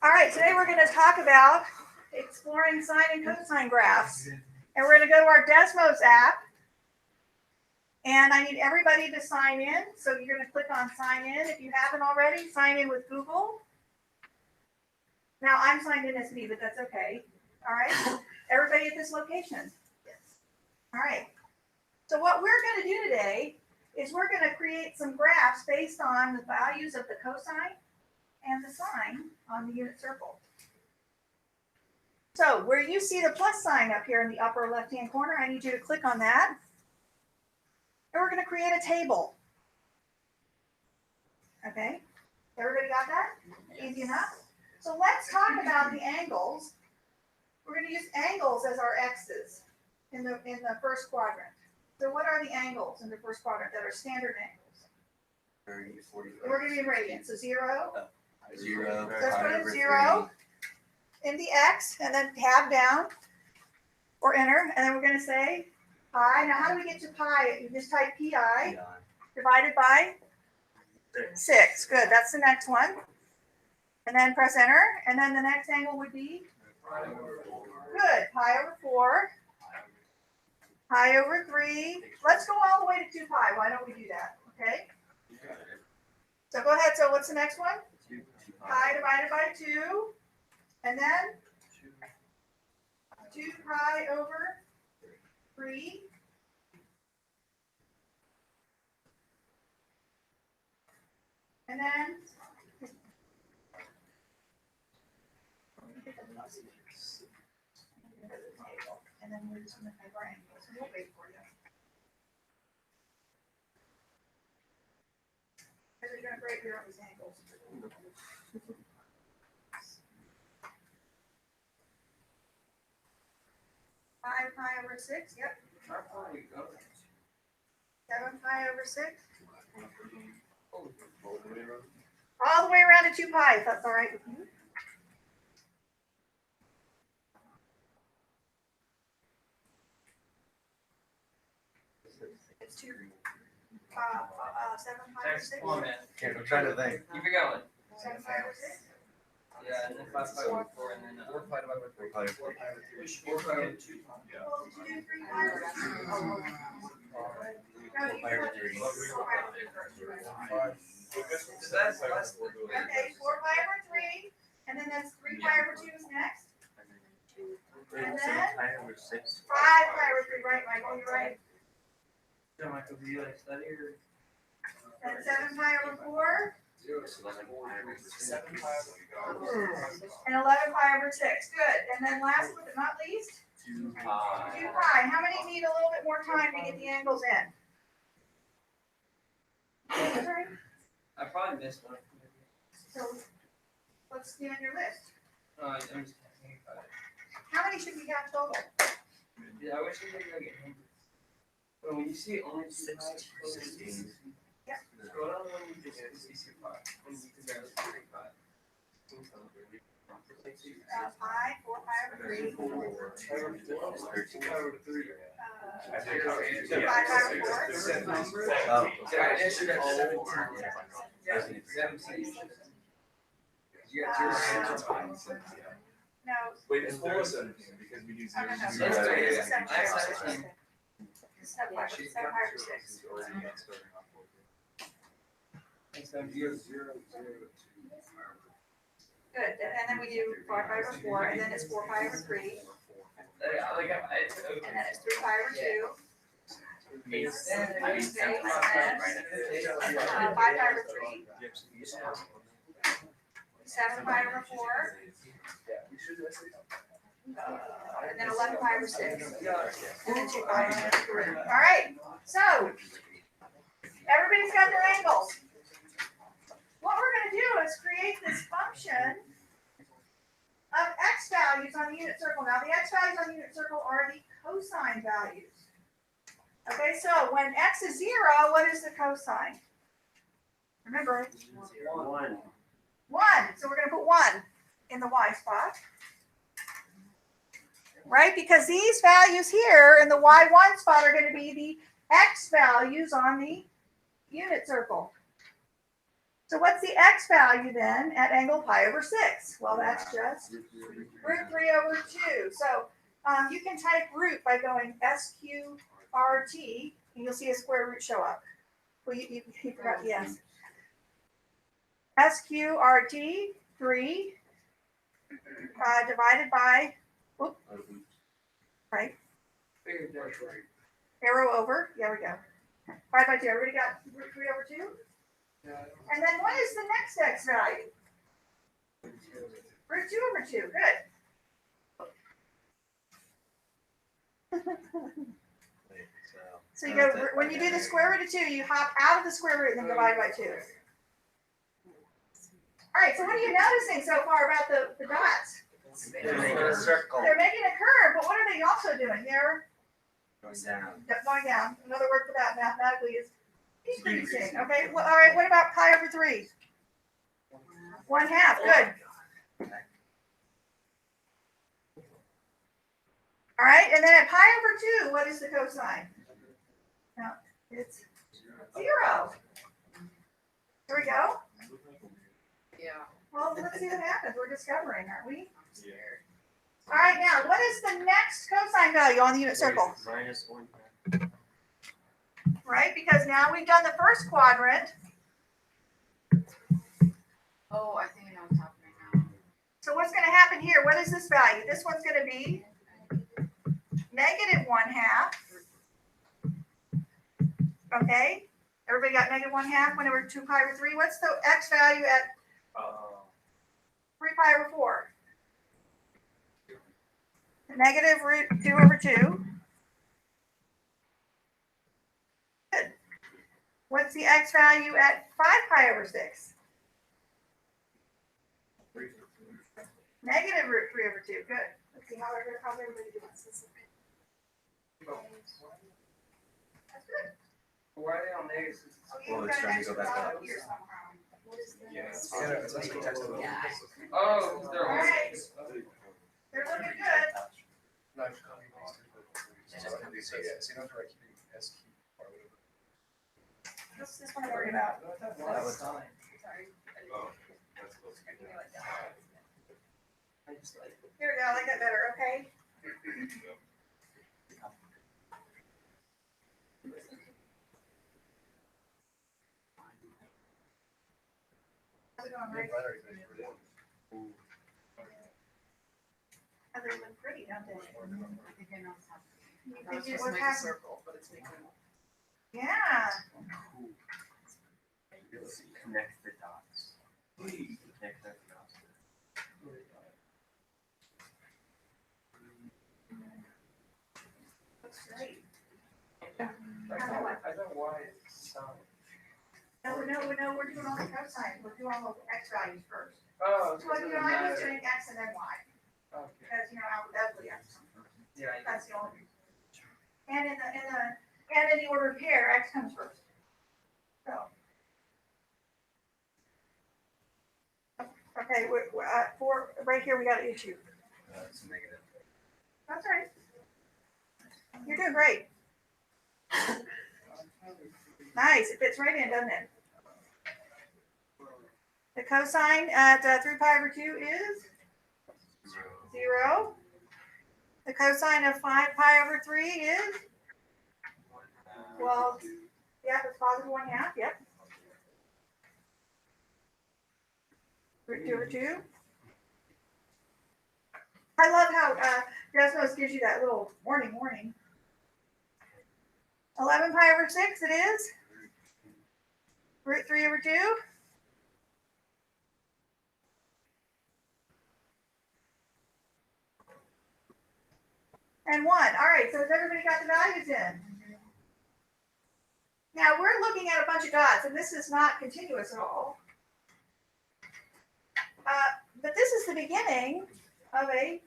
All right, today we're going to talk about exploring sine and cosine graphs. And we're going to go to our Desmos app. And I need everybody to sign in. So you're going to click on sign in. If you haven't already, sign in with Google. Now I'm signed in as me, but that's okay. All right. Everybody at this location. Yes. All right. So what we're going to do today is we're going to create some graphs based on the values of the cosine and the sine on the unit circle. So where you see the plus sign up here in the upper left-hand corner, I need you to click on that. And we're going to create a table. Okay? Everybody got that? Easy enough? So let's talk about the angles. We're going to use angles as our x's in the first quadrant. So what are the angles in the first quadrant that are standard angles? 30, 45. We're going to be in radians. So 0. 0. Let's put in 0 in the x and then tab down or enter. And then we're going to say pi. Now how do we get to pi? You just type pi divided by 6. Good. That's the next one. And then press enter. And then the next angle would be? Good. Pi over 4. Pi over 3. Let's go all the way to 2 pi. Why don't we do that? Okay. So go ahead. So what's the next one? Pi divided by 2. And then 2 pi over 3. And then we're just going to type our angles. So we'll wait for you. Because you're going to break your own angles. 5 pi over 6. Yep. 7 pi over 6. All the way around to 2 pi, if that's all right with you. It's 2. 7 pi over 6. Okay, I'm trying to think. Keep it going. 7 pi over 6. Yeah, and then 5 pi over 4, and then 4 pi divided by 3. 4 pi over 2. Well, did you do 3 pi over 2? No, 4 pi over 3. 4 pi over 3. So that's Okay, 4 pi over 3. And then that's 3 pi over 2 is next. And then 5 pi over 3, right, Michael, you're right. Michael, do you like study or? And 7 pi over 4. 7 pi And 11 pi over 6. Good. And then last but not least, 2 2 pi. How many need a little bit more time to get the angles in? I probably missed one. So let's see on your list. I'm just thinking about it. How many should we have total? Yeah, I wish we could like it. But when you see only 16, Yeah. scroll down when you just see 2 pi. When you compare it to 3 pi. Pi, 4 pi over 3. 2 pi over 3. 2 pi over 4. Oh. Yeah, I answered at 17. Yeah, 17. You got 0. No. Wait, it's 17 because we do Oh, no, no. 0. It's 7 I pi over 6. 17. 7 pi over 6. And so 0. Good. And then we do 4 pi over 4. And then it's 4 pi over 3. And then it's 3 pi over 2. 5 pi over 3. 7 pi over 4. And then 11 pi over 6. And then 2 pi over 3. All right. So everybody's got their angles. What we're going to do is create this function of x values on the unit circle. Now the x values on the unit circle are the cosine values. Okay, so when x is 0, what is the cosine? Remember, 1. 1. So we're going to put 1 in the y spot. Right? Because these values here in the y1 spot are going to be the x values on the unit circle. So what's the x value then at angle pi over 6? Well, that's just root 3 over 2. So you can type root by going SQRT, and you'll see a square root show up. Well, you forgot the S. SQRT 3 divided by, right, arrow over, there we go. 5 by 2, everybody got root 3 over 2? And then what is the next x value? Root 2 over 2, good. So you go, when you do the square root of 2, you hop out of the square root and then divide by 2. All right, so what are you noticing so far about the dots? They're making a circle. They're making a curve, but what are they also doing? They're Going down. going down. Another word for that mathematically is decreasing. Okay, well, all right, what about pi over 3? 1/2, good. All right, and then at pi over 2, what is the cosine? No, it's 0. Here we go. Yeah. Well, let's see what happens. We're discovering, aren't we? All right, now, what is the next cosine value on the unit circle? -1. Right, because now we've done the first quadrant. Oh, I think I know what's happening now. So what's going to happen here? What is this value? This one's going to be -1/2. Okay, everybody got -1/2 whenever 2 pi over 3. What's the x value at 3 pi over 4? Negative root 2 over 2. Good. What's the x value at 5 pi over 6? Negative root 3 over 2. Good. Let's see how everybody does. That's good. Why are they on negatives? Well, it's trying to go back up. Here somehow. What is this? Yeah, it's like a textbook. Oh, they're All right. They're looking good. What's this one worried about? That was Sorry. Here we go. I like that better. Okay. How's it going, Rick? Oh, they look pretty, don't they? I think I know what's happening. You I was think supposed what's to make a happening? circle, but it's making. Yeah. Connect the dots. Connect the dots. Looks great. I know why it's No, we're doing all the cosine. We're doing all the x values first. Oh, Well, you know, I was doing x and then y, Okay. because, you know, alphabetically x. Yeah, That's the only reason. And in the order of pair, x comes first. So. Okay, for right here, we got an issue. It's negative. That's all right. You're doing great. Nice. It fits right in, doesn't it? The cosine at 3 pi over 2 is 0. The cosine of 5 pi over 3 is, well, yeah, it's positive 1/2. Yep. Root 2 over 2. I love how Desmos gives you that little warning. 11 pi over 6 it is. Root 3 over 2. And 1. All right, so has everybody got the values in? Now we're looking at a bunch of dots, and this is not continuous at all. But this is the beginning of a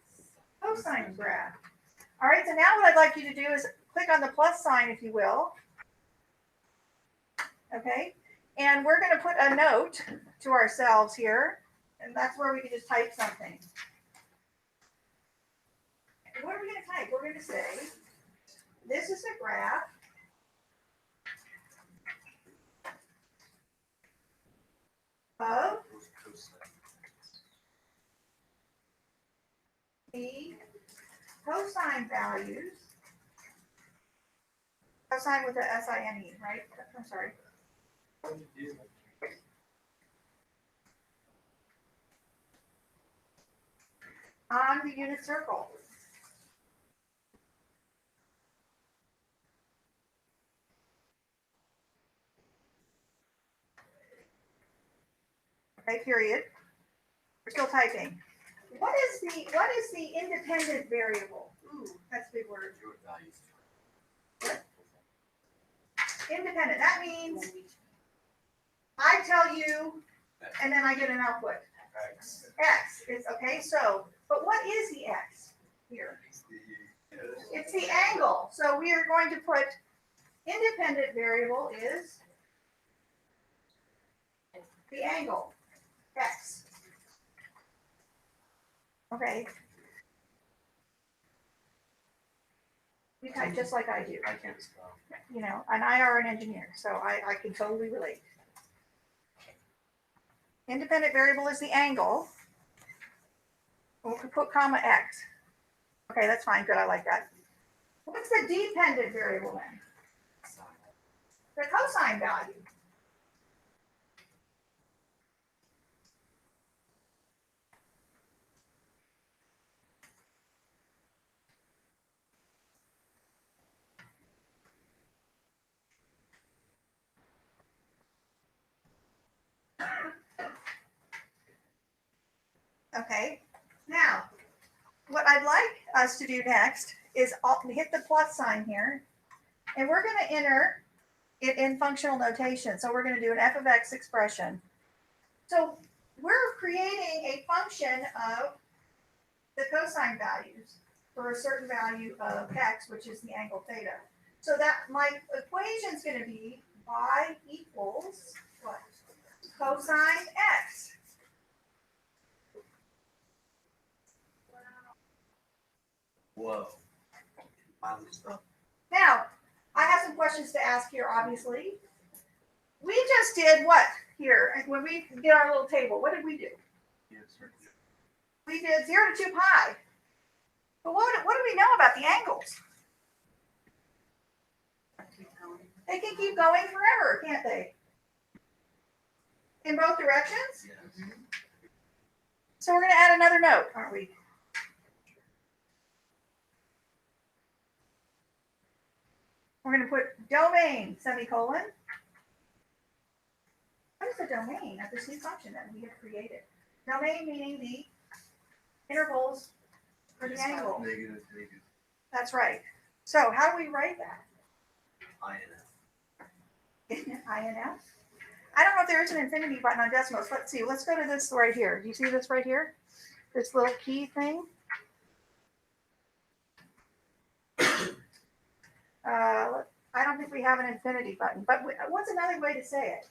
cosine graph. All right, so now what I'd like you to do is click on the plus sign, if you will. Okay, and we're going to put a note to ourselves here, and that's where we can just type something. What are we going to type? We're going to say, this is a graph of the cosine values. Cosine with the S-I-N-E, right? I'm sorry. On the unit circle. Okay, period. We're still typing. What is the independent variable? Ooh, that's a big word. Independent. That means I tell you, and then I get an output. X. X is okay. So, but what is the X here? It's the angle. So we are going to put independent variable is the angle, X. Okay. You type just like I do. I can't spell. You know, and I are an engineer, so I can totally relate. Independent variable is the angle. We'll put comma X. Okay, that's fine. Good. I like that. What's the dependent variable then? The cosine value. Okay. Now, what I'd like us to do next is hit the plus sign here, and we're going to enter it in functional notation. So we're going to do an f of x expression. So we're creating a function of the cosine values for a certain value of x, which is the angle theta. So that my equation is going to be y equals what? Cosine x. Whoa. Now, I have some questions to ask here, obviously. We just did what here? When we did our little table, what did we do? We did 0 to 2 pi. But what do we know about the angles? They can keep going forever, can't they? In both directions? Yes. So we're going to add another note, aren't we? We're going to put domain, semicolon. What is the domain of this new function that we have created? Domain meaning the intervals for the angle. Negative. That's right. So how do we write that? INF. INF? I don't know if there is an infinity button on Desmos. Let's see. Let's go to this right here. Do you see this right here? This little key thing? I don't think we have an infinity button, but what's another way to say it?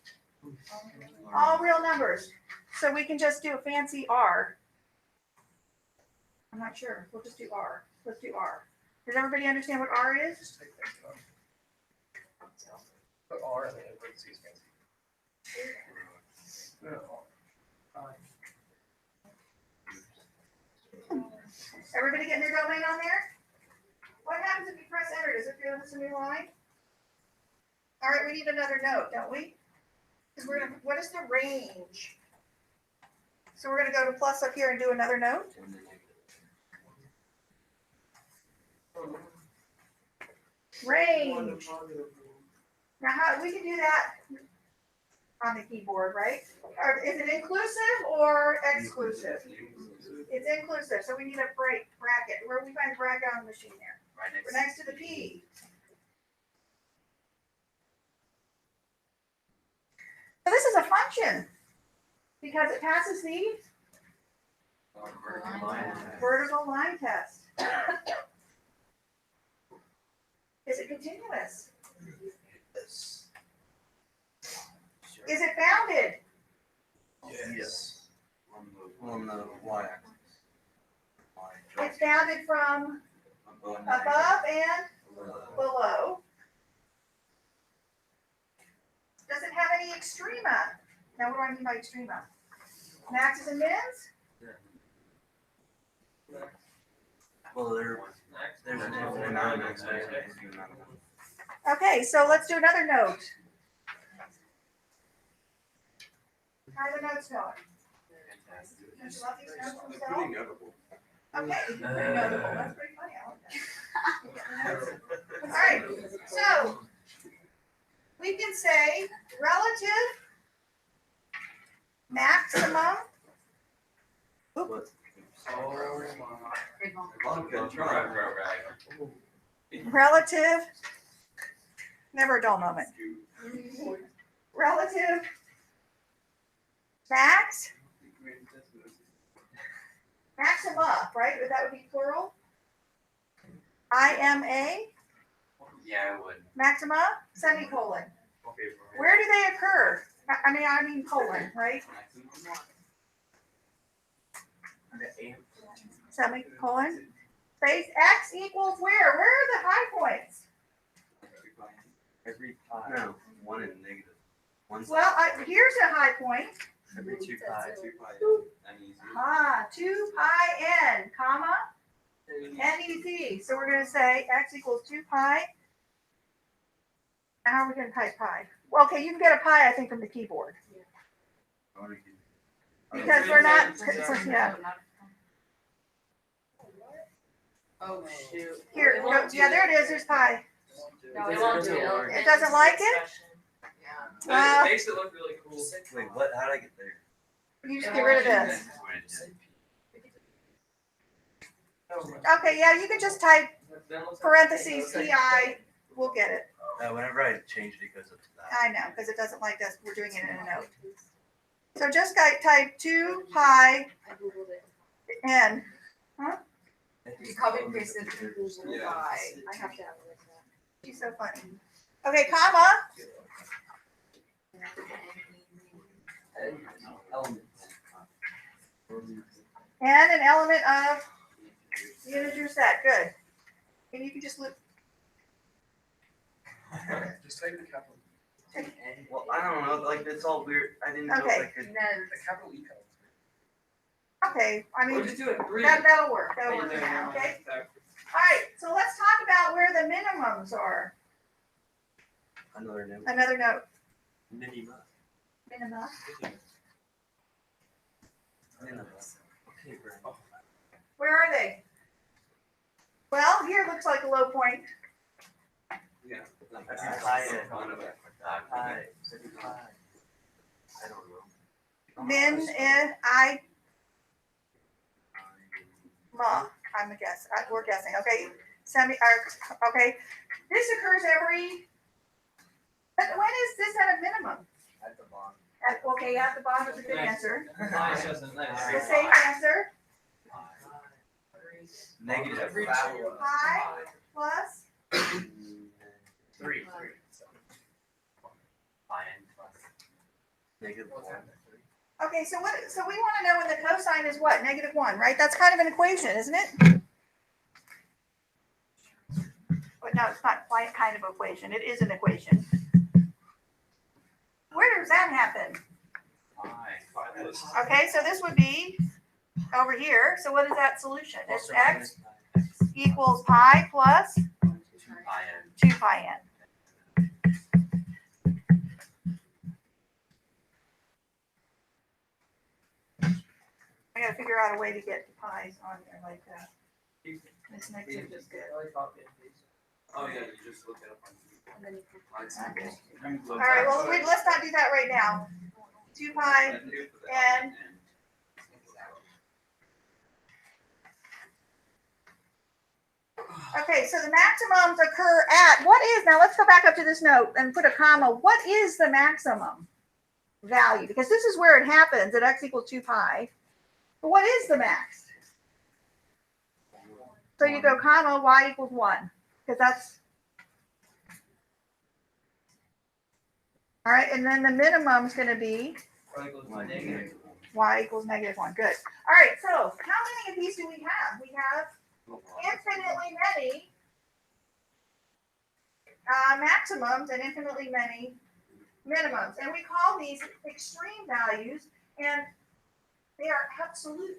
All real numbers. So we can just do a fancy R. I'm not sure. We'll just do R. Let's do R. Does everybody understand what R is? Just take that off. Put R and then it brings these fancy. No. Everybody getting their domain on there? What happens if you press enter? Does it give us a new line? All right, we need another note, don't we? Because what is the range? So we're gonna go to plus up here and do another note. Range. Now how we can do that on the keyboard, right? Or is it inclusive or exclusive? It's inclusive, so we need a bracket. Where we find bracket on the machine there? Right We're next to the P. So this is a function because it passes the vertical line test. Is it continuous? Is it bounded? Yes. On the y-axis. It's bounded from above and below. Does it have any extrema? Now, what do I mean by extrema? Maxes and mins? Well, there's an infinite amount of max. Okay, so let's do another note. How are the notes going? Don't you love these notes themselves? Pretty notable. Okay, pretty notable. That's pretty funny. I like that. All right, so we can say relative maximum. Good try. Relative. Never a dull moment. Relative max. Maxima, right? That would be plural. IMA. Yeah, I would. Maxima, semicolon. Where do they occur? I mean colon, right? Semicolon. Space x equals where? Where are the high points? Every pi. No, one and negative. One. Well, here's a high point. Every 2 pi. 2 pi. Uneasy. 2 pi n, comma, NEZ. So we're going to say x equals 2 pi. How are we going to type pi? Well, okay, you can get a pi, I think, from the keyboard. Because we're not, yeah. Oh, shoot. Here, no, yeah, there it is. There's pi. No, it won't do it. It doesn't like it? Yeah. Well, It makes it look really cool. Wait, what? How did I get there? you just get rid of this. Okay, yeah, you can just type parentheses pi. We'll get it. Whenever I change it, it goes up to that. I know, because it doesn't like us. We're doing it in a note. So just type 2 pi I googled it. n. You copy and pasted it. Yeah. I have to have it like that. She's so funny. Okay, comma. And an element of the integer set. Good. And you can just loop. Just take the capital. Well, I don't know. Like, it's all weird. I didn't know if Okay. I could. No. The capital E comes. Okay, I mean, We'll just do it 3. that'll work. That'll work for now, okay? All right, so let's talk about where the minimums are. Another note. Another note. Minima. Minima. Minima. Okay, Brent. Where are they? Well, here looks like a low point. Yeah. Pi and pi. I don't know. Min, I'm a guess. We're guessing. Okay. Okay. This occurs every. When is this at a minimum? At the bottom. Okay, at the bottom is a good answer. Nice, wasn't nice. The safe answer. Negative. Every 2 Pi plus. 3. Negative 1. Okay, so we want to know when the cosine is what? -1, right? That's kind of an equation, isn't it? But no, it's not quite kind of equation. It is an equation. Where does that happen? Okay, so this would be over here. So what is that solution? It's x equals pi plus 2 pi n. I gotta figure out a way to get the pi's on there like that. This negative is good. Oh, yeah, you just look it up on. And then you can- All right, well, let's not do that right now. 2 pi n. Okay, so the maximums occur at, now let's go back up to this note and put a comma. What is the maximum value? Because this is where it happens at x equals 2 pi. But what is the max? So you go comma y equals 1, because that's. All right, and then the minimum is going to be y equals -1. Good. All right, so how many of these do we have? We have infinitely many maximums and infinitely many minimums, and we call these extreme values, and they are absolute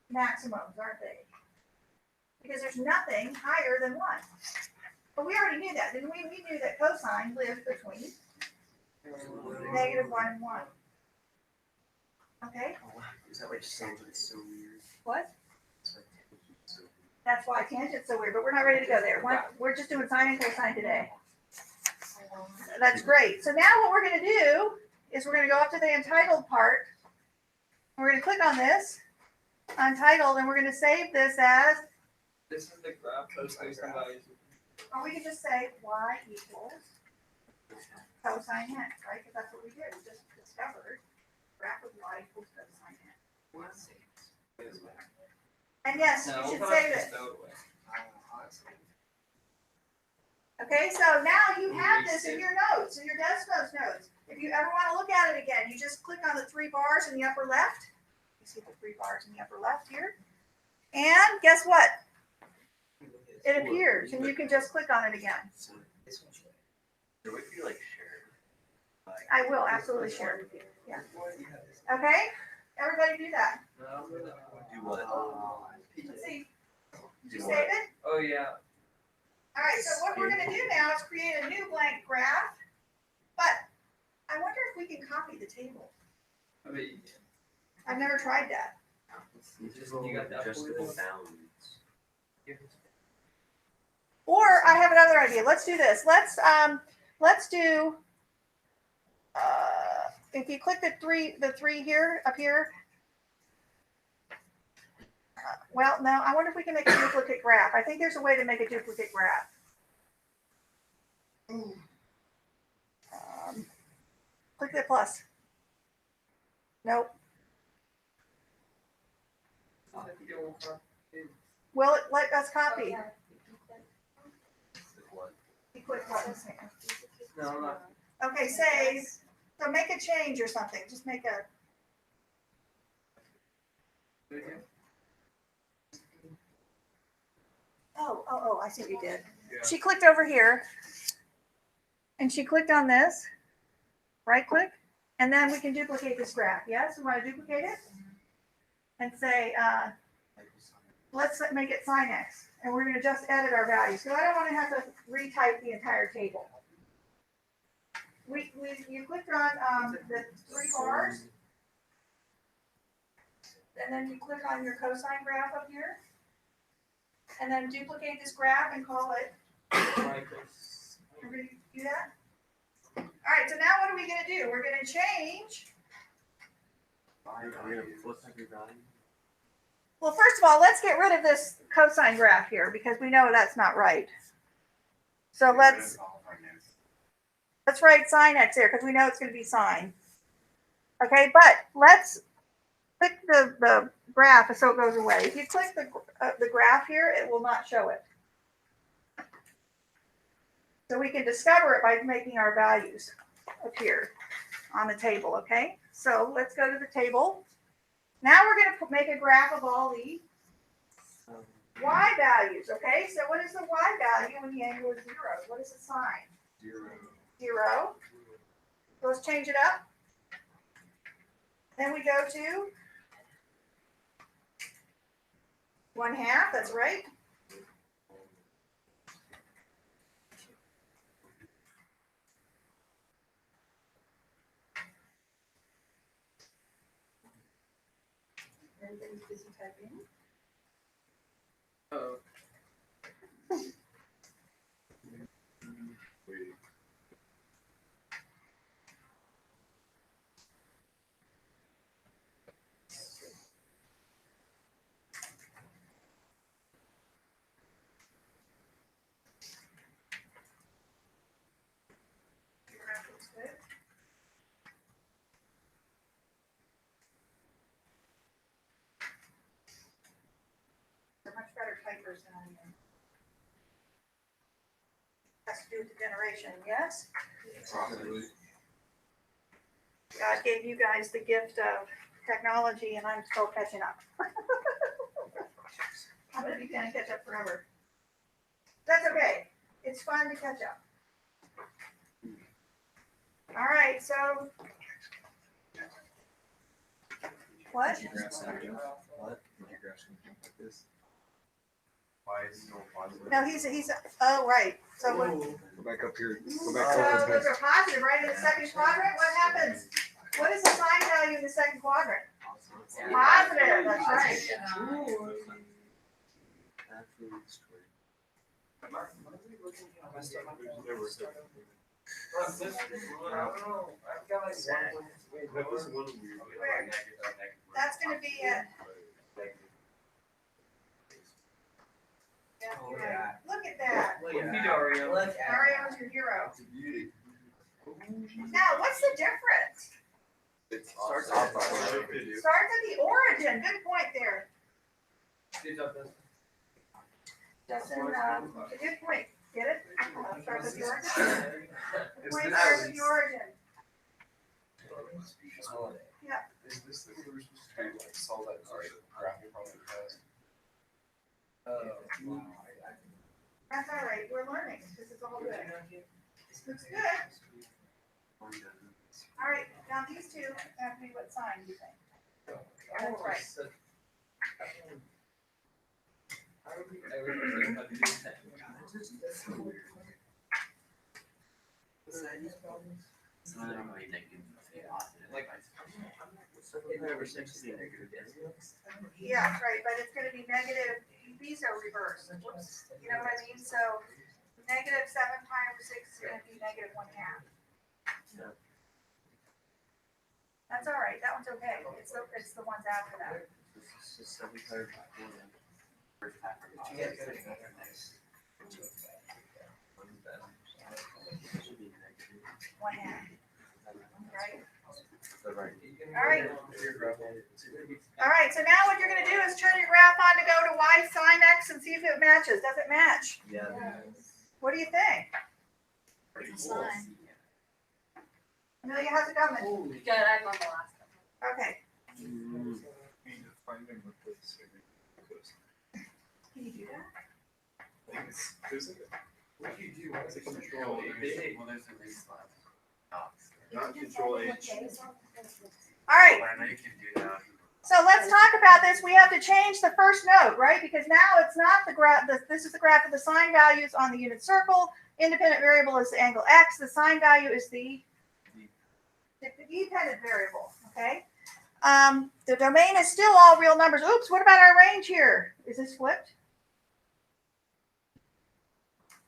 maximums, aren't they? Because there's nothing higher than 1. But we already knew that, didn't we? We knew that cosine lives between -1 and 1. Okay, Is that why tangent's so weird? what? That's why tangent's so weird. That's why tangent's so weird, but we're not ready to go there. We're just doing sine and cosine today. That's great. So now what we're going to do is we're going to go up to the untitled part. We're going to click on this, untitled, and we're going to save this as, This is the graph of cosine values. or we can just say y equals cosine x, right? Because that's what we did. We just discovered graph of y equals cosine x. And yes, No, you should we'll save just it. throw it away. Okay, so now you have this in your notes, in your Desmos notes. If you ever want to look at it again, you just click on the 3 bars in the upper left. You see the 3 bars in the upper left here. And guess what? It appears, and you can just click on it again. So this one's like, there would be like shared. Like, I will absolutely share it with you. Yeah. Okay? Everybody do that. No, we're not. do what? Let's see. Did you Do save what? it? Oh, yeah. All right, so what we're going to do now is create a new blank graph. But I wonder if we can copy the table. I bet you can. I've never tried that. You got that Adjustable for bounds. Or I have another idea. Let's do this. Let's do if you click the three here up here. Well, no, I wonder if we can make a duplicate graph. I think there's a way to make a duplicate graph. Click the plus. Nope. Will it let us copy? Like what? You click buttons here. No, I'm not. Okay, save. So make a change or something. Just make a. Oh, I see what you did. She clicked over here and she clicked on this, right click, and then we can duplicate this graph. Yes, we want to duplicate it and say, let's make it sine x, and we're going to just edit our values. So I don't want to have to retype the entire table. You clicked on the 3 bars, and then you click on your cosine graph up here, and then duplicate this graph and call it. Everybody do that? All right, so now what are we going to do? We're going to change. We're gonna flip every value. Well, first of all, let's get rid of this cosine graph here because we know that's not right. So let's write sine x there because we know it's going to be sine. Okay, but let's click the graph so it goes away. If you click the graph here, it will not show it. So we can discover it by making our values appear on the table, okay? So let's go to the table. Now we're going to make a graph of all the y values, okay? So what is the y value when the angle is 0? What is the sign? 0. So let's change it up. Then we go to 1/2, that's right. Everybody's busy typing. Oh. The graph looks good. They're much better typers than I am. Has to do with the generation, yes? God gave you guys the gift of technology and I'm still catching up. I'm gonna be trying to catch up forever. That's okay. It's fun to catch up. All right, so what? Did you graph something? What? Did you graph something like this? Why is it so positive? No, he's, oh, right. So what? Go back up here. Go So back over. those are positive, right, in the second quadrant. What happens? What is the sign value in the second quadrant? Positive, that's right. That's gonna be it. Yeah, you're right. Look at that. Look at Dario. Mario's your hero. It's a beauty. Now, what's the difference? It starts off. Starts at the origin. Good point there. Justin, good point. Get it? Starts at the origin. The point starts at the origin. Yeah. Is this the way we're supposed to like solve that graphing problem test? That's all right. We're learning. This is all good. Looks good. All right. Now these two, ask me what sign you think. That's right. So I don't really think it's positive. Like, Yeah, right. But it's going to be negative. These are reversed. Whoops. You know what I mean? So negative 7 pi over 6 is going to be negative 1/2. That's all right. That one's okay. It's the ones after that. First half are positive, second half are negative. 1/2. Right? All right. Right. All right. So now what you're going to do is turn your graph on to go to y sine x and see if it matches. Does it match? Yeah. What do you think? Sign. Amelia, how's it coming? Good, I'm on the last one. Okay. Mm. Can you do that? What do you do? What's the control? Well, there's a least left. Not control H. All right. Well, I know you can do that. So let's talk about this. We have to change the first note, right? Because now it's not the graph. This is the graph of the sine values on the unit circle. Independent variable is the angle x. The sine value is the dependent variable. Okay. The domain is still all real numbers. Oops. What about our range here? Is this flipped?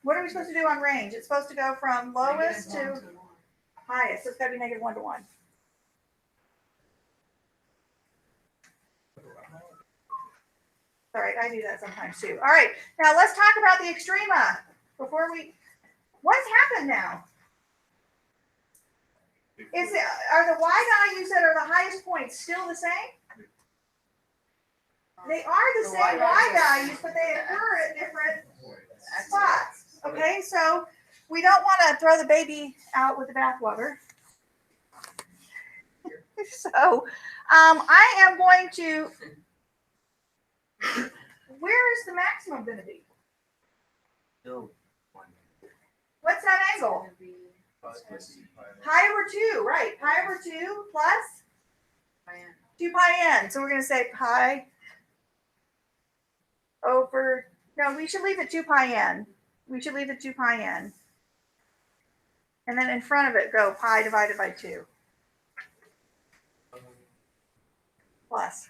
What are we supposed to do on range? It's supposed to go from lowest to highest. So it's got to be negative 1 to 1. All right, I do that sometimes too. All right, now let's talk about the extrema before we. What's happened now? Are the y values that are the highest points still the same? They are the same y values, but they occur at different spots. Okay, so we don't want to throw the baby out with the bathwater. So I am going to. Where is the maximum going to be? Still one. What's that angle? Pi over 2, right? Pi over 2 plus 2 pi n. So we're going to say pi over. No, we should leave it 2 pi n. We should leave it 2 pi n. And then in front of it, go pi divided by 2 plus.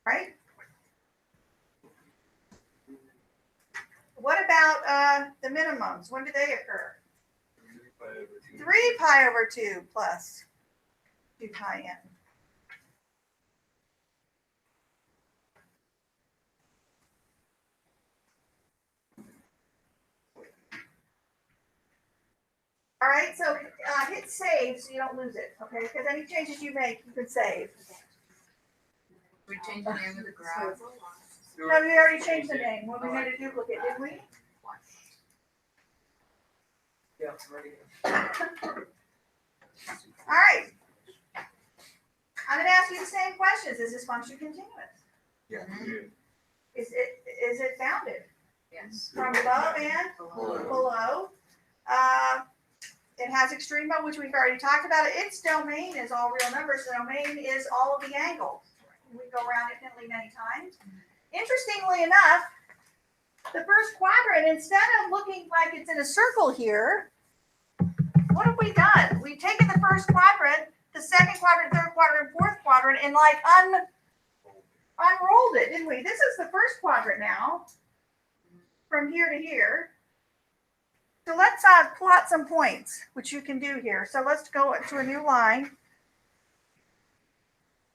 Right? What about the minimums? When do they occur? 3 pi over 2 plus 2 pi n. All right, so hit save so you don't lose it, okay? Because any changes you make, you can save. We changed the name of the graph. No, we already changed the name when we made a duplicate, didn't we? Yeah, ready. All right. I'm going to ask you the same questions. Is this function continuous? Yeah. Is it bounded Yes. from above and Below. below? It has extrema, which we've already talked about. Its domain is all real numbers. The domain is all of the angles. We go around infinitely many times. Interestingly enough, the first quadrant, instead of looking like it's in a circle here, what have we done? We've taken the first quadrant, the second quadrant, third quadrant, fourth quadrant, and like unrolled it, didn't we? This is the first quadrant now, from here to here. So let's plot some points, which you can do here. So let's go to a new line.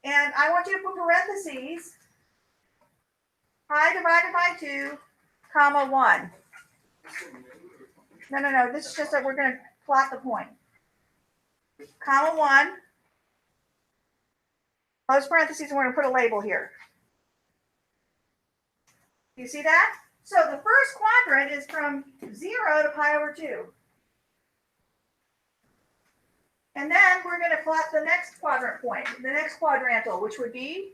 And I want you to put parentheses, pi divided by 2, comma 1. No. This is just that we're going to plot the point. Comma 1. Close parentheses, and we're going to put a label here. You see that? So the first quadrant is from 0 to pi over 2. And then we're going to plot the next quadrant point, the next quadrantal, which would be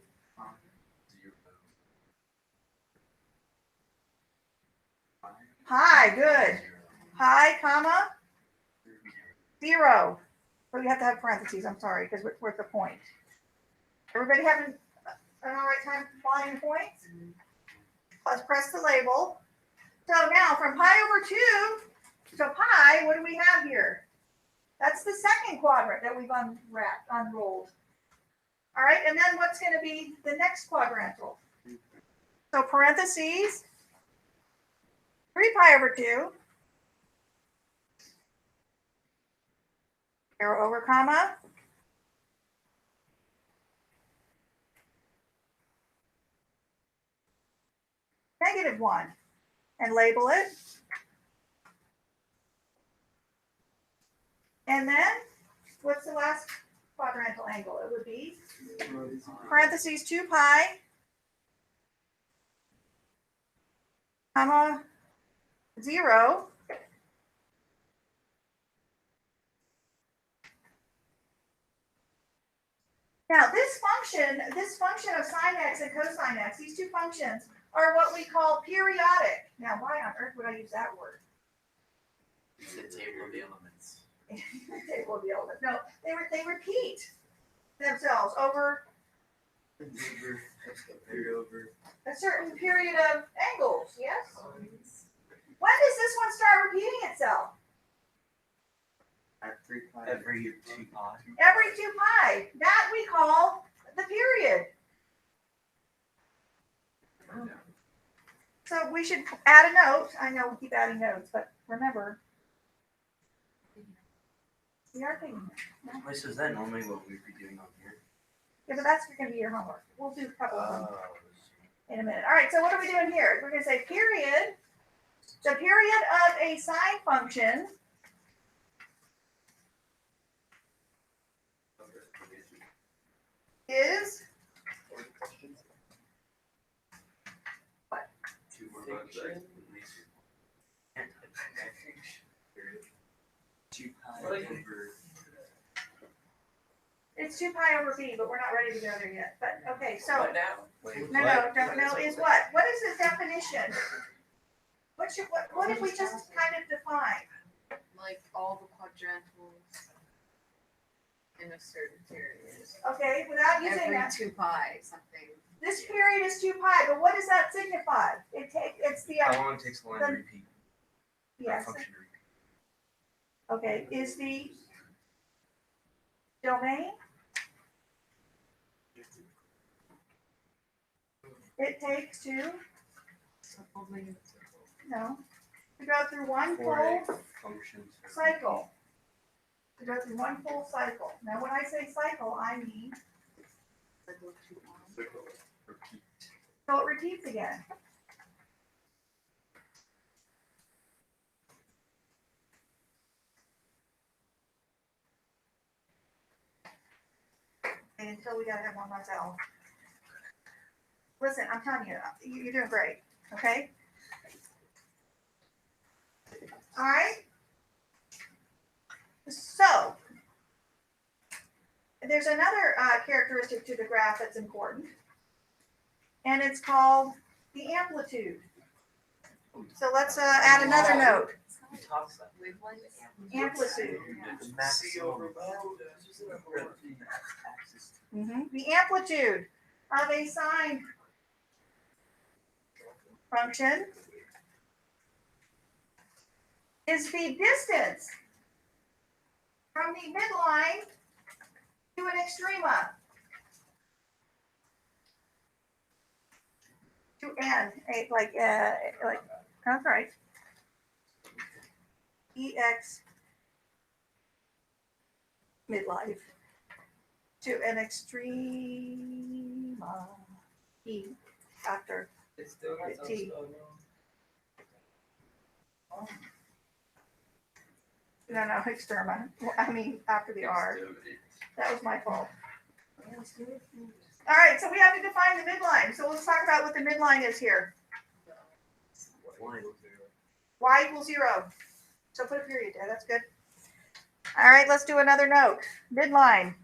pi, good. Pi, comma, 0. So you have to have parentheses, I'm sorry, because we're at the point. Everybody having an all right time plotting the points? Let's press the label. So now from pi over 2 to pi, what do we have here? That's the second quadrant that we've unrolled. All right, and then what's going to be the next quadrantal? So parentheses, 3 pi over 2, arrow over comma, -1, and label it. And then, what's the last quadrantal angle? It would be parentheses 2 pi, comma, 0. Now this function of sine x and cosine x, these two functions are what we call periodic. Now, why on earth would I use that word? It's the table of the elements. Table of the elements. No, they repeat themselves over a certain period of angles. Yes. When does this one start repeating itself? At 3 pi. Every 2 pi. Every 2 pi. That we call the period. So we should add a note. I know we keep adding notes, but remember, we are taking it. Wait, so is that normally what we'd be doing on here? Yeah, but that's going to be your homework. We'll do a couple of them in a minute. All right, so what are we doing here? We're going to say period. The period of a sine function is what? 2 more bucks. 2 pi over. It's 2 pi over b, but we're not ready to go there yet. But okay, so What now? no, don't know is what? What is the definition? What did we just kind of define? Like all the quadrantals in a certain period. Okay, without using Every that. 2 pi, something. This period is 2 pi, but what does that signify? It's the How long takes the line to repeat? yes. Function to repeat. Okay, is the domain? It takes to go through one full Functions. cycle. To go through one full cycle. Now, when I say cycle, I mean Repeat. so it repeats again. And until we gotta have one myself. Listen, I'm telling you, you're doing great. Okay. All right. So there's another characteristic to the graph that's important, and it's called the amplitude. So let's add another note. Wavelength. Amplitude. The maximum. The amplitude of a sine function is the distance from the midline to an extrema. To n, like that's right. Ex midlife to an extrema. E after It's still got some T. stuff, no extrema. I mean after the R. That was my fault. All right, so we have to define the midline. So let's talk about what the midline is here. Y equals 0. So put a period there. That's good. All right, let's do another note. Midline.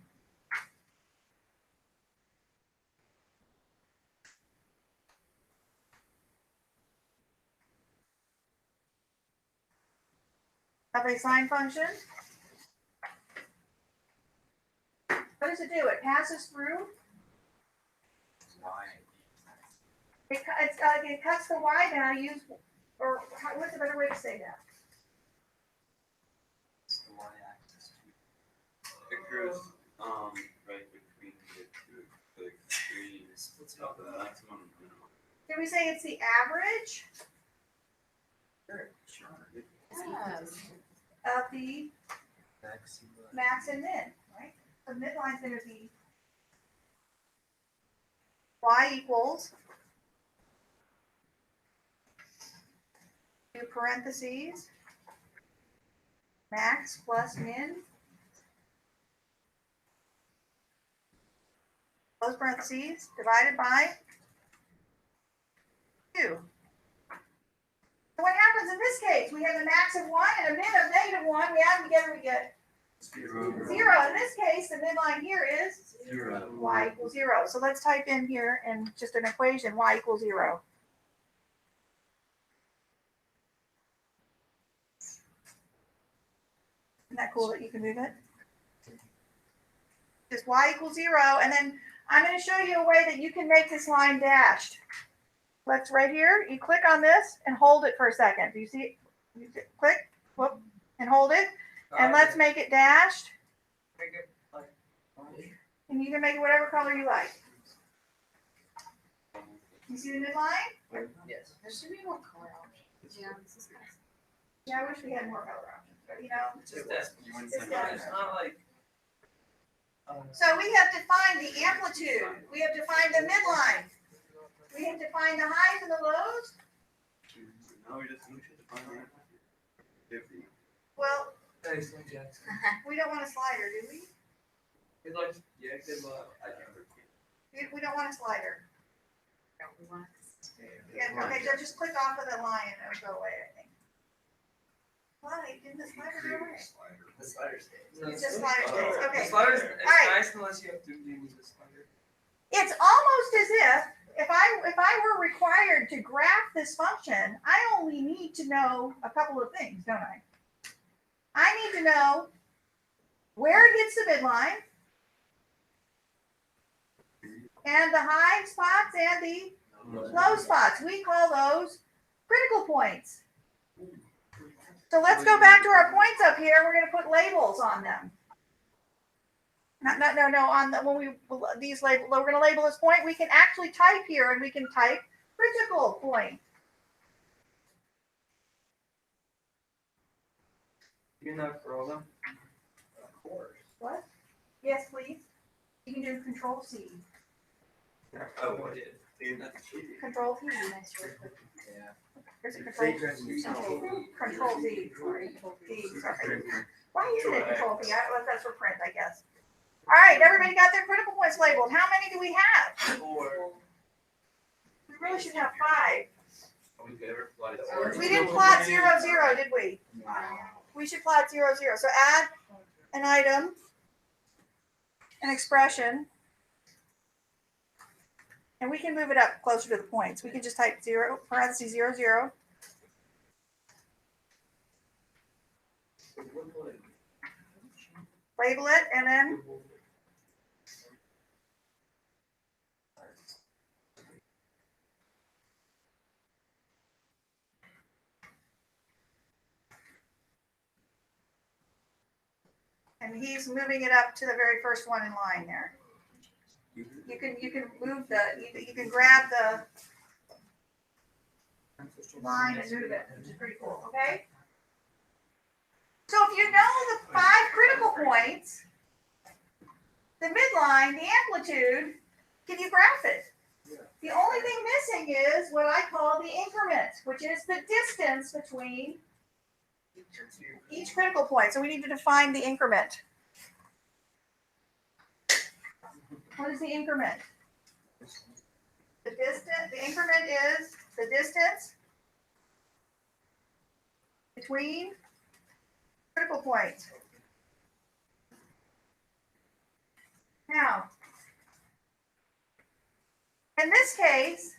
Of a sine function. What does it do? It passes through. It cuts the y down. What's a better way to say that? It grows right between the two extremes. What's the maximum and minimum? Did we say it's the average Yes. of the max and min, right? The midline's going to be y equals two parentheses max plus min close parentheses divided by 2. So what happens in this case? We have a max of 1 and a min of -1. We add them together, we get 0. In this case, the midline here is y equals 0. So let's type in here in just an equation, y equals 0. Isn't that cool that you can move it? Just y equals 0, and then I'm going to show you a way that you can make this line dashed. Let's right here, you click on this and hold it for a second. Do you see it? You click, whoop, and hold it. And let's make it dashed. And you can make it whatever color you like. You see the midline? Yes. There should be more color options. Yeah, this is nice. Yeah, I wish we had more color options, but you know. It's just that. You wouldn't It's send not- it. It's not like. So we have defined the amplitude. We have defined the midline. We have defined the highs and the lows. No, we should define it. 50. Well, Thanks, Jackson. we don't want a slider, do we? Good luck. Yeah, good luck. We don't want a slider. Don't we want Yeah, okay, so just click off of the line and it'll go away, I think. Why? Didn't the slider go away? The slider stays. It's just slider stays, okay. The slider's it's All right. nice unless you have to use the slider. It's almost as if I were required to graph this function, I only need to know a couple of things, don't I? I need to know where it hits the midline, and the high spots and the low spots. We call those critical points. So let's go back to our points up here. We're going to put labels on them. No. On the, when we these label, we're going to label this point. We can actually type here, and we can type critical point. You know, for all them. Of course. What? Yes, please. You can do Control C. Oh, what did? Control T. Yeah. There's a Control Control Z. Sorry. D. Sorry. Why isn't it Control T? Well, that's for print, I guess. All right, everybody got their critical points labeled. How many do we have? 4. We really should have 5. We We didn't plot 0, 0, did we? We should plot 0, 0. So add an item, an expression, and we can move it up closer to the points. We can just type 0, parentheses 0, 0. label it, and then and he's moving it up to the very first one in line there. You can move you can grab the line and move it, which is pretty cool, okay? So if you know the 5 critical points, the midline, the amplitude, can you graph it? The only thing missing is what I call the increment, which is the distance between each critical point. So we need to define the increment. What is the increment? The distance, the increment is the distance between critical points. Now, in this case,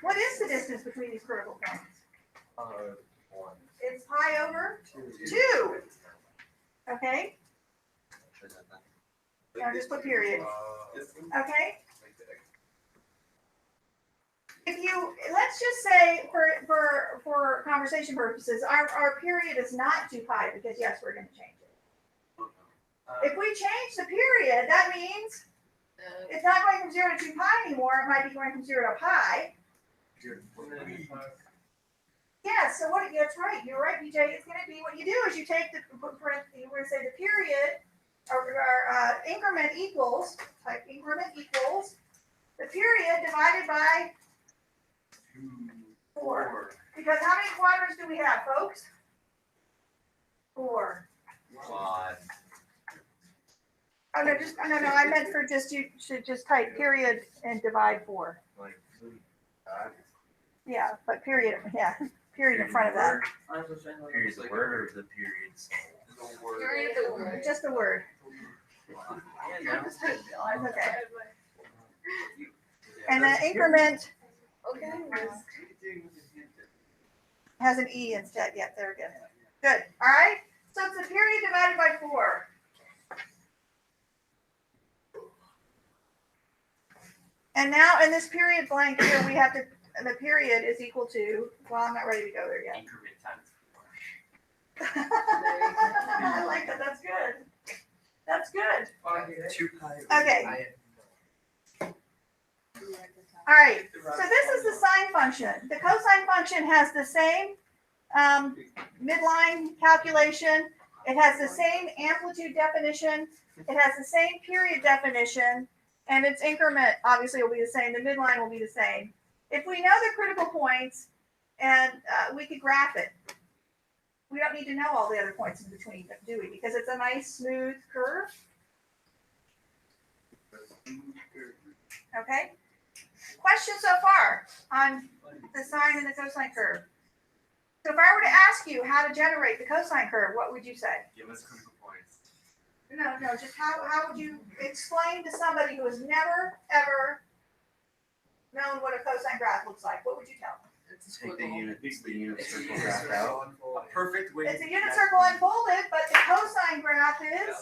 what is the distance between these critical points? It's pi over 2. Okay? Now just put period. Okay? If you, let's just say for conversation purposes, our period is not 2 pi because yes, we're going to change it. If we change the period, that means it's not going from 0 to 2 pi anymore. It might be going from 0 to pi. Yeah, so what? That's right. You're right, BJ. It's going to be what you do is you take the, we're going to say the period or increment equals, type increment equals the period divided by 4. Because how many quadrants do we have, folks? 4. Oh no, no. I meant for just you should just type period and divide 4. Yeah, but period. Yeah, period in front of that. Period the word or the periods? Period the word. Just the word. Okay. And the increment Okay. has an E instead. Yeah, there we go. Good. All right. So it's the period divided by 4. And now in this period blank here, we have to, the period is equal to, well, I'm not ready to go there yet. Increment times I like that. That's good. That's good. 2 pi. Okay. All right. So this is the sine function. The cosine function has the same midline calculation. It has the same amplitude definition. It has the same period definition. And its increment obviously will be the same. The midline will be the same. If we know the critical points, and we could graph it. We don't need to know all the other points in between, do we? Because it's a nice smooth curve. Okay. Questions so far on the sine and the cosine curve? So if I were to ask you how to generate the cosine curve, what would you say? Give us critical points. No, just how would you explain to somebody who has never, ever known what a cosine graph looks like? What would you tell them? It's a Take the squiggle. unit circle graph out. A perfect way. It's a unit circle unfolded, but the cosine graph is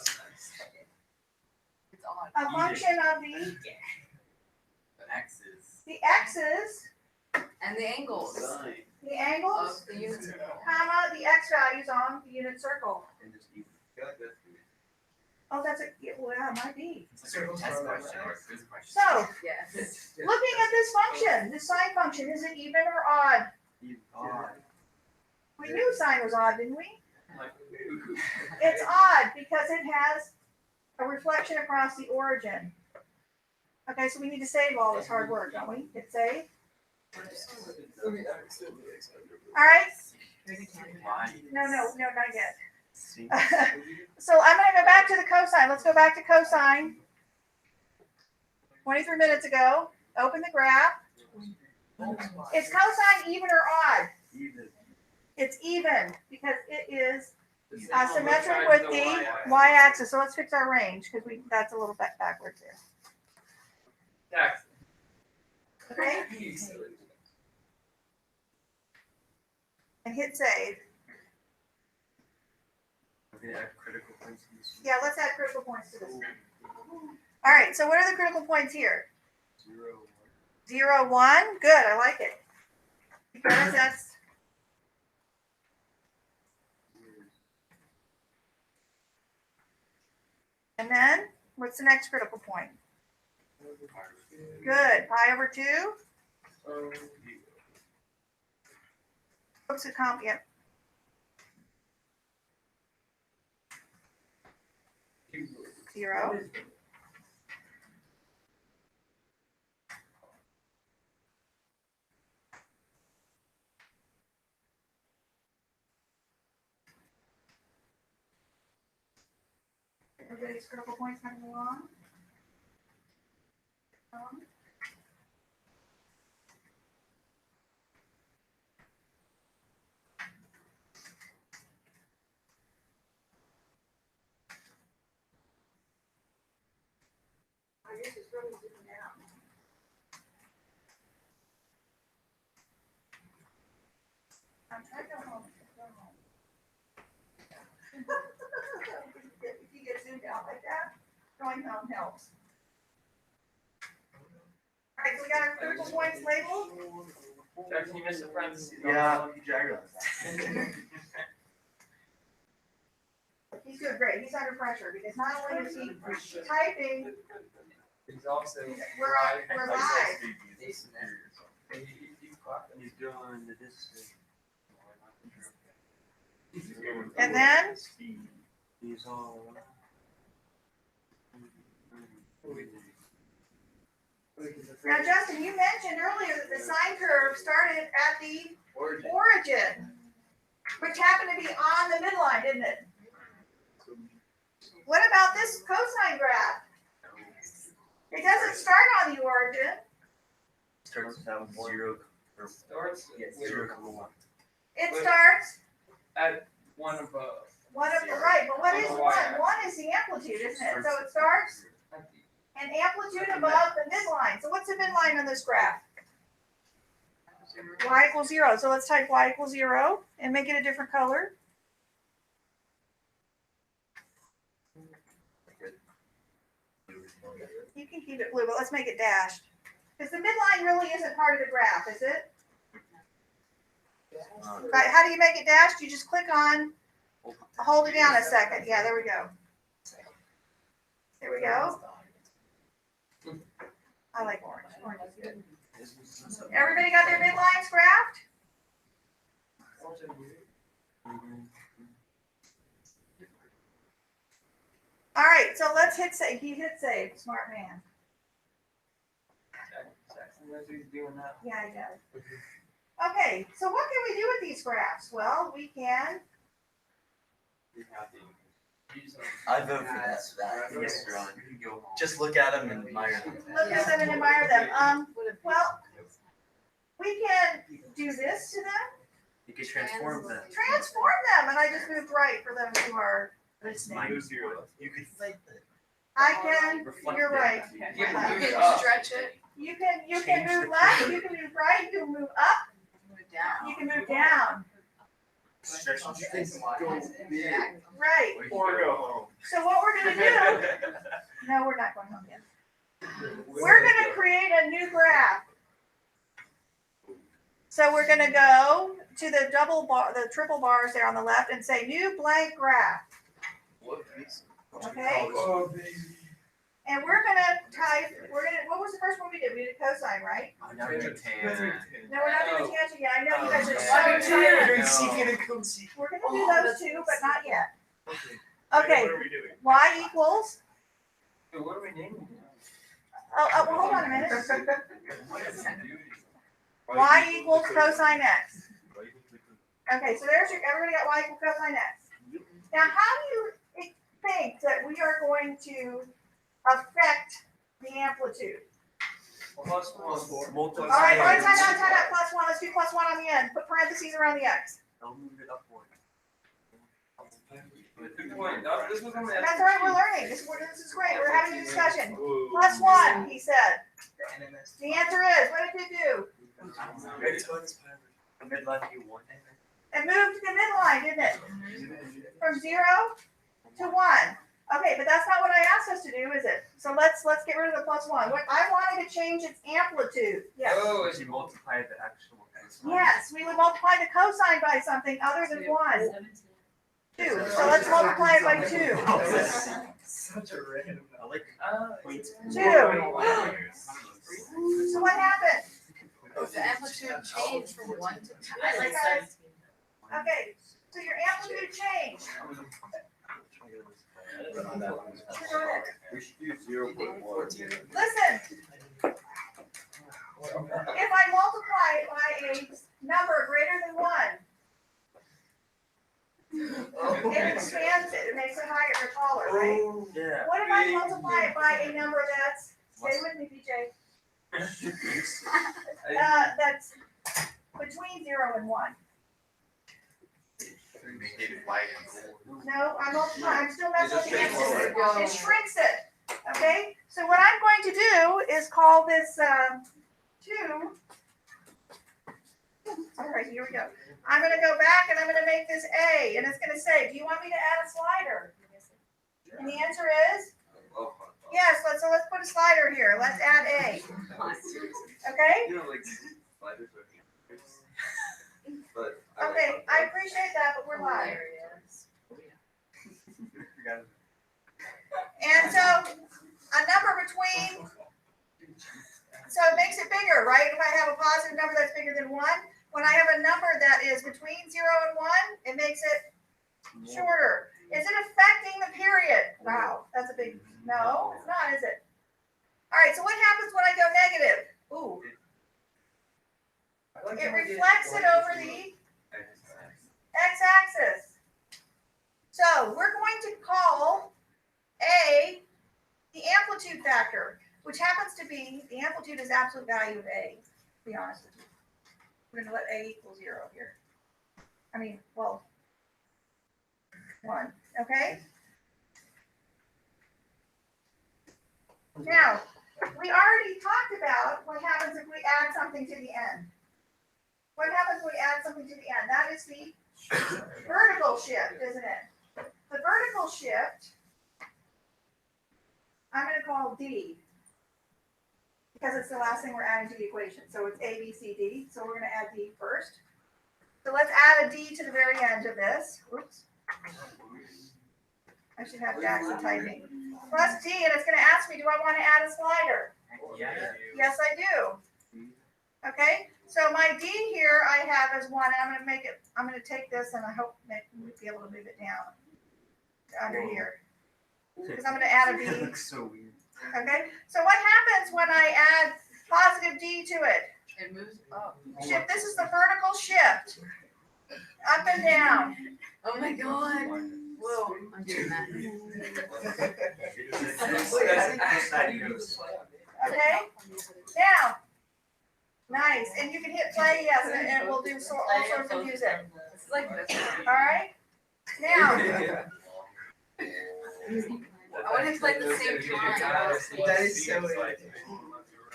It's odd. a function of The x's. the x's, And the angles Sine. the angles, of the unit circle. comma, the x values on the unit circle. And just even. Oh, that's a, well, it might be. It's like a test question or a quiz question. So, Yes. looking at this function, this sine function, is it even or odd? We knew sine was odd, didn't we? It's odd because it has a reflection across the origin. Okay, so we need to save all this hard work, don't we? Hit save. All right. No, not yet. So I'm going to go back to the cosine. Let's go back to cosine. 23 minutes ago. Open the graph. Is cosine even or odd? Even. It's even because it is symmetric with the y-axis. So let's fix our range because that's a little bit backwards there. Okay. and hit save. Okay, add critical points in this one. Yeah, let's add critical points to this. All right, so what are the critical points here? 0, 0, 1. Good, I like it. Because that's, 1. and then what's the next critical point? Good, pi over 2. Oops, it comp, yep. Zero. Everybody's critical points coming along. I guess it's really zooming out. I'm trying to go home. If you get zoomed out like that, going home helps. All right, so we got our critical points labeled. Jackson, you missed the parentheses. Yeah, I realized that. He's doing great. He's under pressure because not only is he typing, He's also. we're live. He's He's doing the distance. And then He's all. now, Justin, you mentioned earlier that the sine curve started at the origin, which happened to be on the midline, didn't it? What about this cosine graph? It doesn't start on the origin. Starts out 0. Starts. Yes, with 0,1. It Wait. starts At one above. one of the right, but what is one? One is the amplitude, isn't it? So it starts At the an amplitude above the midline. So what's the midline on this graph? Y equals 0. So let's type y equals 0 and make it a different color. You can keep it blue, but let's make it dashed. Because the midline really isn't part of the graph, is it? Right, how do you make it dashed? You just click on, hold it down a second. Yeah, there we go. There we go. I like orange. Orange is good. Everybody got their midlines graphed? All right, so let's hit save. He hit save. Smart man. Jackson knows he's doing that. Yeah, I know. Okay, so what can we do with these graphs? Well, we can. I vote for that. Yes, Ron. You can go home. Just look at them and admire them. Look at them and admire them. Well, we can do this to them, You can transform them. transform them, and I just moved right for them who are listening. You could flip it. I can, you're right. You can You move can up. stretch it, You can Change move the left, color. you can move right, you can move up, move it down. you can move down. Stretch it. Right. Or go home. So what we're gonna do, no, we're not going home yet. We're gonna create a new graph. So we're gonna go to the the triple bars there on the left and say new blank graph, okay? And we're gonna type, what was the first one we did? We did cosine, right? Now we do tan. No, we're not doing tangent yet. I know you guys are so Oh, excited. You're secant and cosecant. We're gonna do those two, but not yet. Okay. Okay, What are we doing? y equals, So what are we naming it? well, hold on a minute. What is it doing? Y equals cosine x. Okay, so there's everybody got y equals cosine x. Now, how do you think that we are going to affect the amplitude? Plus one. All right, time out, plus one. Let's do plus one on the end. Put parentheses around the x. I'll move it upward. Good point. This was on the. That's all right, we're learning. This is great. We're having a discussion. Plus one, he said. The answer is, what did it do? The midline you want. It moved the midline, didn't it? From 0 to 1. Okay, but that's not what I asked us to do, is it? So let's get rid of the plus 1. What I wanted to change its amplitude. Yes. Oh, As you multiply the actual. Yes, we would multiply the cosine by something other than 1. 2. So let's multiply it by 2. Such a random. I like points. 2. So what happened? The amplitude changed from 1 to 2. I like 17. Okay, so your amplitude changed. We should do 0.1. Listen, if I multiply it by a number greater than 1, it expands it, it makes it higher or taller, right? Yeah. What if I multiply it by a number that's, stay with me, BJ, that's between 0 and 1? No, I'm still messing with the amplitude. It shrinks it, okay? So what I'm going to do is call this 2. All right, here we go. I'm going to go back and I'm going to make this A, and it's going to say, do you want me to add a slider? And the answer is yes. So let's put a slider here. Let's add A. Okay? You know, like sliders are hamsters. But Okay, I appreciate that, but we're live. And so a number between, so it makes it bigger, right? If I have a positive number that's bigger than 1, when I have a number that is between 0 and 1, it makes it shorter. Is it affecting the period? Wow, that's a big, no, it's not, is it? All right, so what happens when I go negative? Ooh, it reflects it over the x-axis. So we're going to call A the amplitude factor, which happens to be, the amplitude is absolute value of A, to be honest with you. We're going to let A equal 0 here. I mean, well, 1, okay? Now, we already talked about what happens if we add something to the end. What happens when we add something to the end? That is the vertical shift, isn't it? The vertical shift, I'm going to call D, because it's the last thing we're adding to the equation. So it's A, B, C, D. So we're going to add D first. So let's add a D to the very end of this. Oops. I should have Jackson typing. Plus D, and it's going to ask me, do I want to add a slider? Yes, I do. Okay, so my D here I have as 1, and I'm going to take this, and I hope we'll be able to move it down under here. Because I'm going to add a B. It looks so weird. Okay, so what happens when I add positive D to it? It moves up. Shift. This is the vertical shift. Up and down. Oh my god. Whoa, I'm doing that. Okay, now. Nice, and you can hit play, yes, and we'll do all sorts of music. This is like this. All right, now. I want to play at the same time. That is so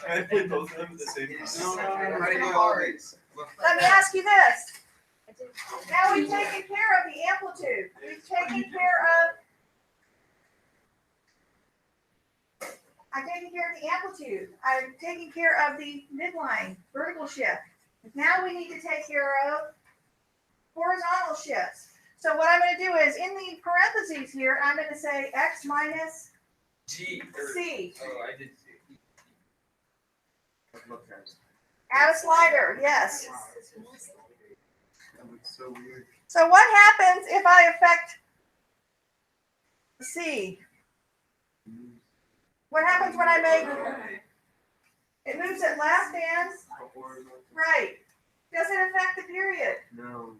Can I play both of them at the same time? Let me ask you this. Now we've taken care of the amplitude. We've taken care of. I'm taking care of the amplitude. I'm taking care of the midline, vertical shift. Now we need to take care of horizontal shifts. So what I'm going to do is, in the parentheses here, I'm going to say x minus G. c. Oh, I did see. Add a slider, yes. That looks so weird. So what happens if I affect c? What happens when I make, it moves it left and right. Does it affect the period? No.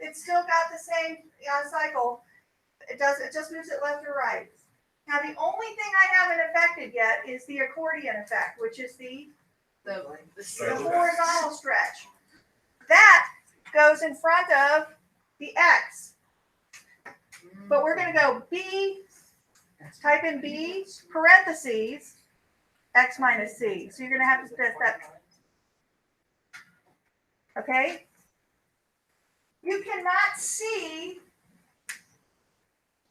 It's still got the same cycle. It just moves it left or right. Now the only thing I haven't affected yet is the accordion effect, which is the horizontal stretch. That goes in front of the x. But we're going to go B, type in B, parentheses, x minus c. So you're going to have to set that. Okay? you cannot see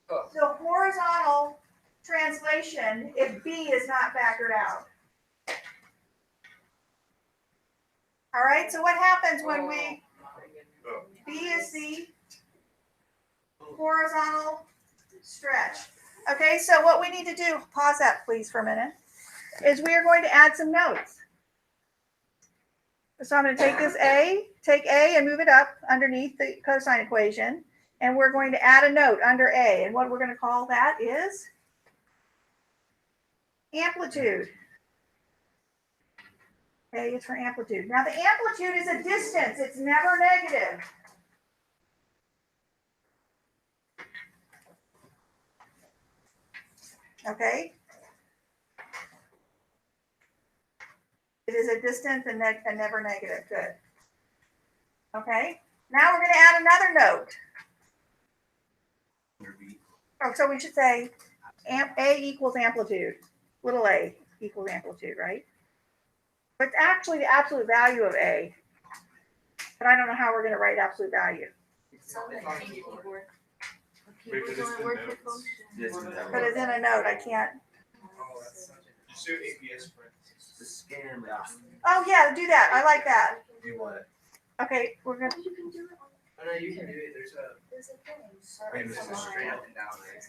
the horizontal translation if B is not factored out. All right, so what happens when we, B is the horizontal stretch. Okay, so what we need to do, pause that please for a minute, is we are going to add some notes. So I'm going to take this take A and move it up underneath the cosine equation. And we're going to add a note under A. And what we're going to call that is amplitude. A is for amplitude. Now the amplitude is a distance. It's never negative. Okay? It is a distance and never negative. Good. Okay? Now we're going to add another note. Oh, so we should say A equals amplitude. Little a equals amplitude, right? But it's actually the absolute value of A. But I don't know how we're going to write absolute value. It's on the keyboard. The Wait, but keyboard's it's only the work with notes. function. But it's in a note. I can't. Oh, that's such a. Just do APS parentheses. The scan last. Oh, yeah, do that. I like that. Do what? Okay, we're going to. You can do it on. Oh, no, you can do it, there's a. There's a thing. Wait, there's a straight up and down, right?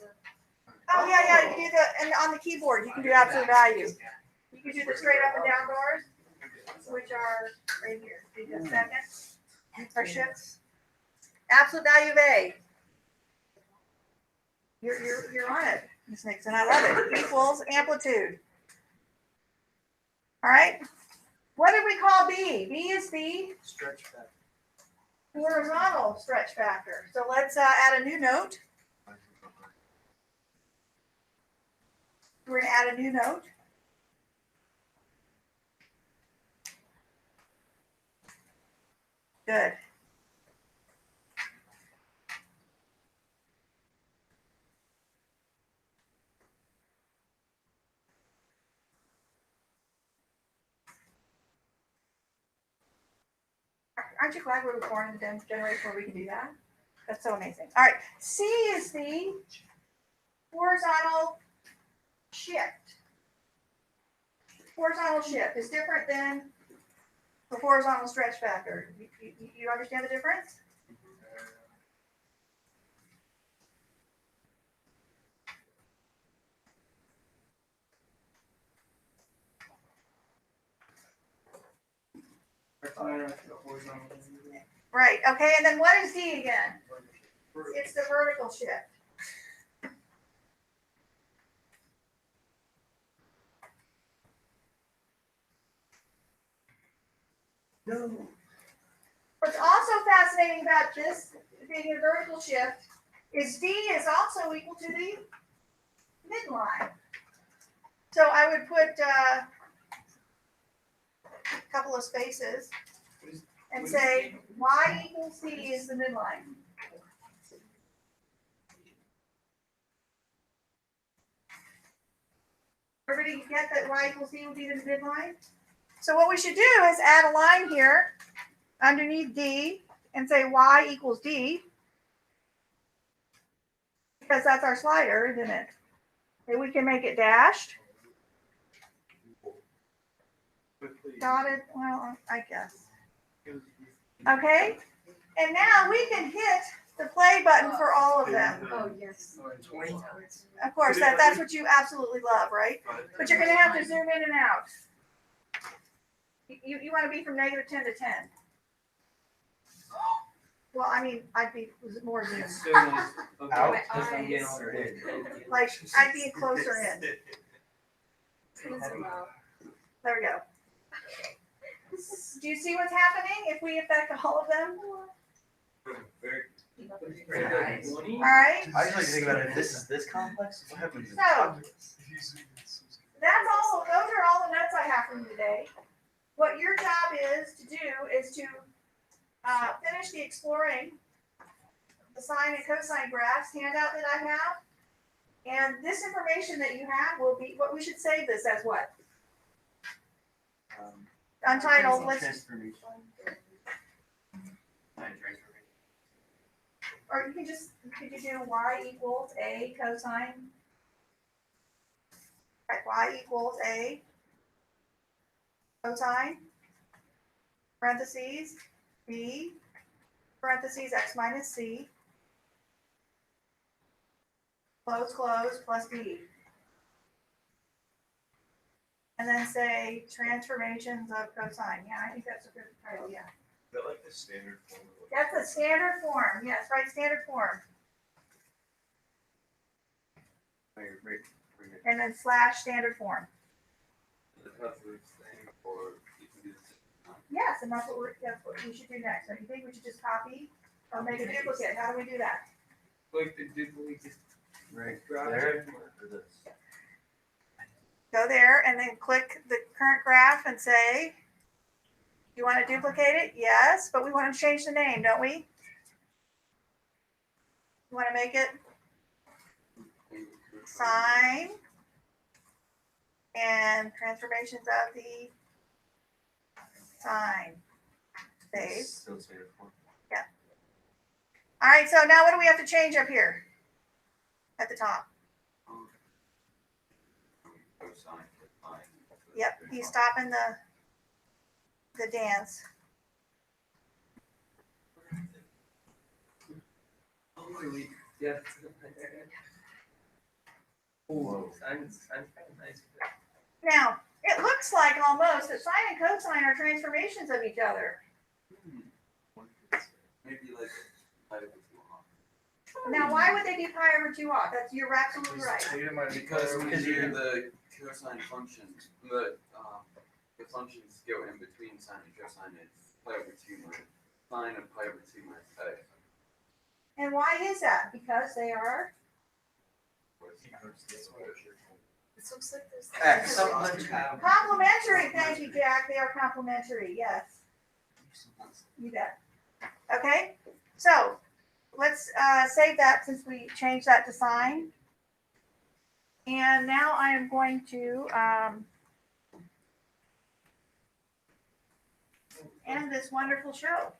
Oh, yeah, you can do the, and on the keyboard, you can do absolute value. You can do the straight up and down bars, which are right here. Do the second, or shifts. Absolute value of A. You're on it, Ms. Nixon. I love it. Equals amplitude. All right. What did we call B? B is the Stretch factor. horizontal stretch factor. So let's add a new note. We're going to add a new note. Good. Aren't you glad we were born in the generation where we can do that? That's so amazing. All right. C is the horizontal shift. Horizontal shift is different than the horizontal stretch factor. You understand the difference? Right. Okay. And then what is D again? It's the vertical shift. No. What's also fascinating about this being a vertical shift is D is also equal to the midline. So I would put a couple of spaces and say y equals C is the midline. Everybody get that y equals C will be the midline? So what we should do is add a line here underneath D and say y equals D, because that's our slider, isn't it? And we can make it dashed, dotted, well, I guess. Okay, and now we can hit the play button for all of them. Oh, yes. 20. Of course, that's what you absolutely love, right? But you're going to have to zoom in and out. You want to be from -10 to 10. Well, I mean, I'd be more zoom. Out. My eyes. Like, I'd be closer in. There we go. Do you see what's happening if we affect all of them? All right. I just like to think about it. If this is this complex, what happens? So, that's all. Those are all the notes I have for you today. What your job is to do is to finish the exploring the sine and cosine graphs handout that I have. And this information that you have will be what we should save this as what? Untitled. Let's. Transformation. or you can just, could you do y equals a cosine? Right, y equals a cosine, parentheses, b, parentheses, x minus c, close, plus b. And then say transformations of cosine. Yeah, I think that's a good title, yeah. Is that like the standard form? That's a standard form, yes, right, standard form. And then slash standard form. The coverage thing, or you can do this. Yes, and that's what we should do next. Don't you think we should just copy or make a duplicate? How do we do that? Like the duplicate, just Right grab there, it. or this? Go there and then click the current graph and say, you want to duplicate it? Yes, but we want to change the name, don't we? You want to make it sine and transformations of the sine. Save. Still standard form. All right, so now what do we have to change up here at the top? Cosine, cosine. Yep, he's stopping the dance. Oh, wait, yeah. Whoa. Sign's kind of nice. Now, it looks like almost that sine and cosine are transformations of each other. Maybe like pi over 2 off. Now, why would they be pi over 2 off? You're absolutely right. Because when you do the cosine functions, the functions go in between sine and cosine, it's pi over 2 minus sine of pi over 2 minus x. And why is that? Because they are This looks like there's. X. complementary. Thank you, Jack. They are complementary. Yes, you bet. Okay, so let's save that since we changed that to sine. And now I am going to end this wonderful show.